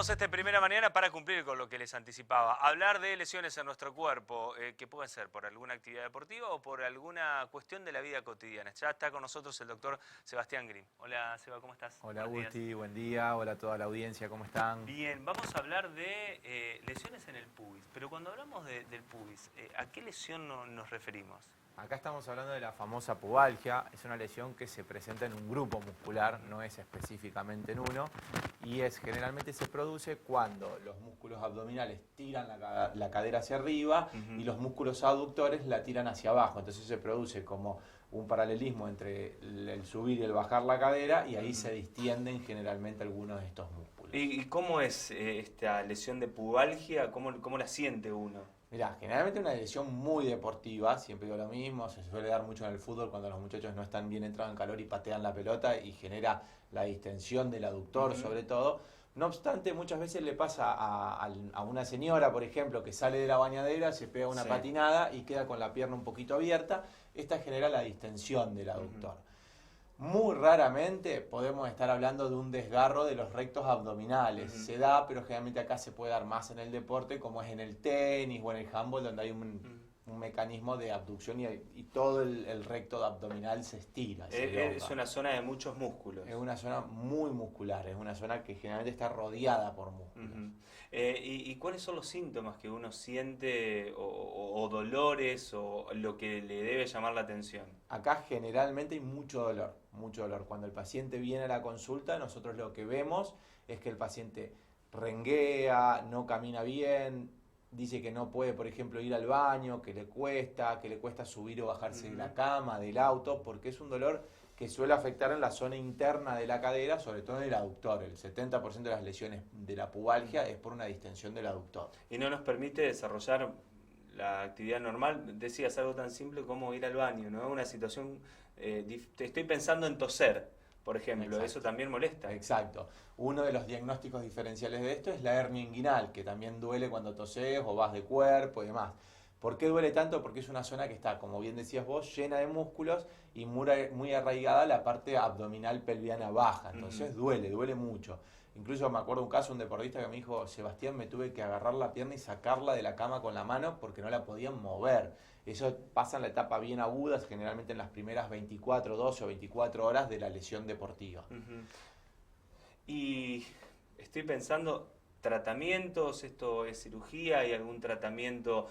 Aprovechamos esta primera mañana para cumplir con lo que les anticipaba. Hablar de lesiones en nuestro cuerpo, que pueden ser por alguna actividad deportiva o por alguna cuestión de la vida cotidiana. Ya está con nosotros el doctor Sebastián Green. Hola, Seba, ¿cómo estás? Hola Buenos Gusti, días. buen día. Hola a toda la audiencia, ¿cómo están? Bien, vamos a hablar de lesiones en el pubis. Pero cuando hablamos del pubis, ¿a qué lesión nos referimos? Acá estamos hablando de la famosa pubalgia. Es una lesión que se presenta en un grupo muscular, no es específicamente en uno. Y generalmente se produce cuando los músculos abdominales tiran la cadera hacia arriba y los músculos aductores la tiran hacia abajo. Entonces se produce como un paralelismo entre el subir y el bajar la cadera y ahí se distienden generalmente algunos de estos músculos. ¿Y cómo es esta lesión de pubalgia? ¿Cómo la siente uno? Mirá, generalmente una lesión muy deportiva, siempre digo lo mismo, se suele dar mucho en el fútbol cuando los muchachos no están bien entrados en calor y patean la pelota y genera la distensión del aductor sobre todo. No obstante, muchas veces le pasa a una señora, por ejemplo, que sale de la bañadera, se pega una patinada y queda con la pierna un poquito abierta. Esta genera la distensión del aductor. Muy raramente podemos estar hablando de un desgarro de los rectos abdominales. Se da, pero generalmente acá se puede dar más en el deporte, como es en el tenis o en el handball, donde hay un mecanismo de abducción y todo el recto abdominal se estira. Es una zona de muchos músculos. Es una zona muy muscular, es una zona que generalmente está rodeada por músculos. ¿Y cuáles son los síntomas que uno siente o dolores o lo que le debe llamar la atención? Acá generalmente hay mucho dolor, mucho dolor. Cuando el paciente viene a la consulta, nosotros lo que vemos es que el paciente renguea, no camina bien, dice que no puede, por ejemplo, ir al baño, que le cuesta subir o bajarse de la cama, del auto, porque es un dolor que suele afectar en la zona interna de la cadera, sobre todo en el aductor. El 70% de las lesiones de la pubalgia es por una distensión del aductor. Y no nos permite desarrollar la actividad normal. Decías algo tan simple como ir al baño, ¿no? Una situación, estoy pensando en toser, por ejemplo. Exacto. Eso también molesta. Exacto. Uno de los diagnósticos diferenciales de esto es la hernia inguinal, que también duele cuando toses o vas de cuerpo y demás. ¿Por qué duele tanto? Porque es una zona que está, como bien decías vos, llena de músculos y muy arraigada la parte abdominal pelviana baja. Entonces duele mucho. Incluso me acuerdo un caso, un deportista que me dijo, Sebastián, me tuve que agarrar la pierna y sacarla de la cama con la mano porque no la podían mover. Eso pasa en la etapa bien aguda, generalmente en las primeras 12 o 24 horas de la lesión deportiva. Y estoy pensando, tratamientos, esto es cirugía, ¿hay algún tratamiento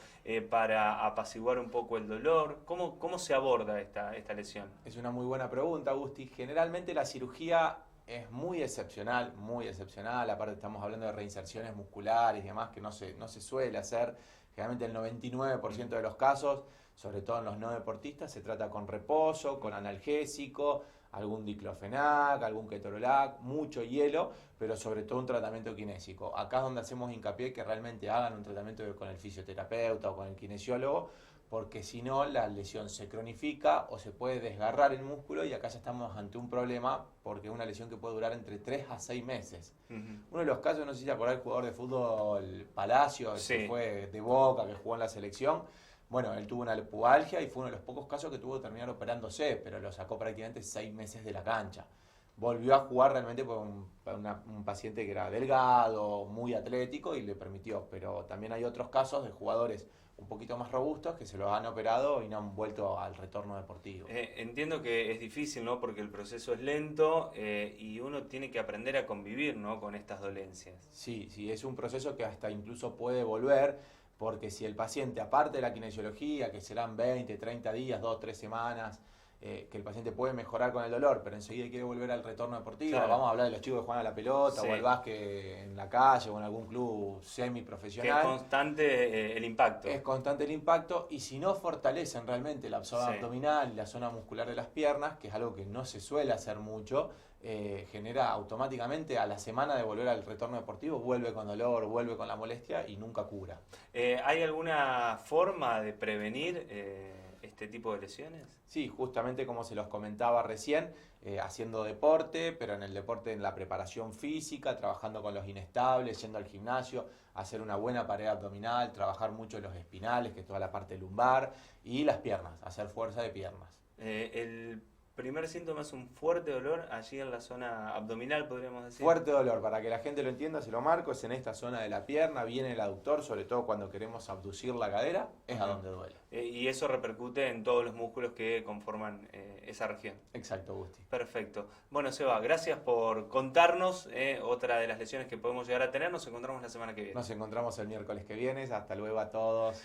para apaciguar un poco el dolor? ¿Cómo se aborda esta lesión? Es una muy buena pregunta, Agustín. Generalmente la cirugía es muy excepcional, aparte estamos hablando de reinserciones musculares y demás que no se suele hacer. Generalmente el 99% de los casos, sobre todo en los no deportistas, se trata con reposo, con analgésico, algún diclofenac, algún ketorolac, mucho hielo, pero sobre todo un tratamiento kinésico. Acá es donde hacemos hincapié que realmente hagan un tratamiento con el fisioterapeuta o con el kinesiólogo, porque si no la lesión se cronifica o se puede desgarrar el músculo y acá ya estamos ante un problema porque es una lesión que puede durar entre 3 a 6 meses. Uno de los casos, no sé si se acuerdan del jugador de fútbol Palacio, que fue de Boca, que jugó en la selección. Bueno, él tuvo una pubalgia y fue uno de los pocos casos que tuvo que terminar operándose, pero lo sacó prácticamente 6 meses de la cancha. Volvió a jugar realmente por un paciente que era delgado, muy atlético y le permitió, pero también hay otros casos de jugadores un poquito más robustos que se los han operado y no han vuelto al retorno deportivo. Entiendo que es difícil, ¿no? Porque el proceso es lento y uno tiene que aprender a convivir, ¿no? Con estas dolencias. Sí, es un proceso que hasta incluso puede volver, porque si el paciente, aparte de la kinesiología, que serán 20, 30 días, 2, 3 semanas, que el paciente puede mejorar con el dolor, pero enseguida quiere volver al retorno deportivo. Claro. Vamos a hablar de los chicos que juegan a la pelota o al básquet en la calle o en algún club semiprofesional. Que es constante el impacto. Es constante el impacto y si no fortalecen realmente la zona abdominal y la zona muscular de las piernas, que es algo que no se suele hacer mucho, genera automáticamente a la semana de volver al retorno deportivo, vuelve con dolor, vuelve con la molestia y nunca cura. ¿Hay alguna forma de prevenir este tipo de lesiones? Sí, justamente como se los comentaba recién, haciendo deporte, pero en el deporte en la preparación física, trabajando con los inestables, yendo al gimnasio, hacer una buena pared abdominal, trabajar mucho los espinales, que es toda la parte lumbar, y las piernas, hacer fuerza de piernas. El Primer síntoma es un fuerte dolor allí en la zona abdominal, podríamos decir. Fuerte dolor, para que la gente lo entienda, se lo marco, es en esta zona de la pierna, viene el aductor, sobre todo cuando queremos abducir la cadera, es a donde duele. Y eso repercute en todos los músculos que conforman esa región. Exacto, Gusti. Perfecto. Bueno, Seba, gracias por contarnos otra de las lesiones que podemos llegar a tener. Nos encontramos la semana que viene. Nos encontramos el miércoles que viene, hasta luego a todos.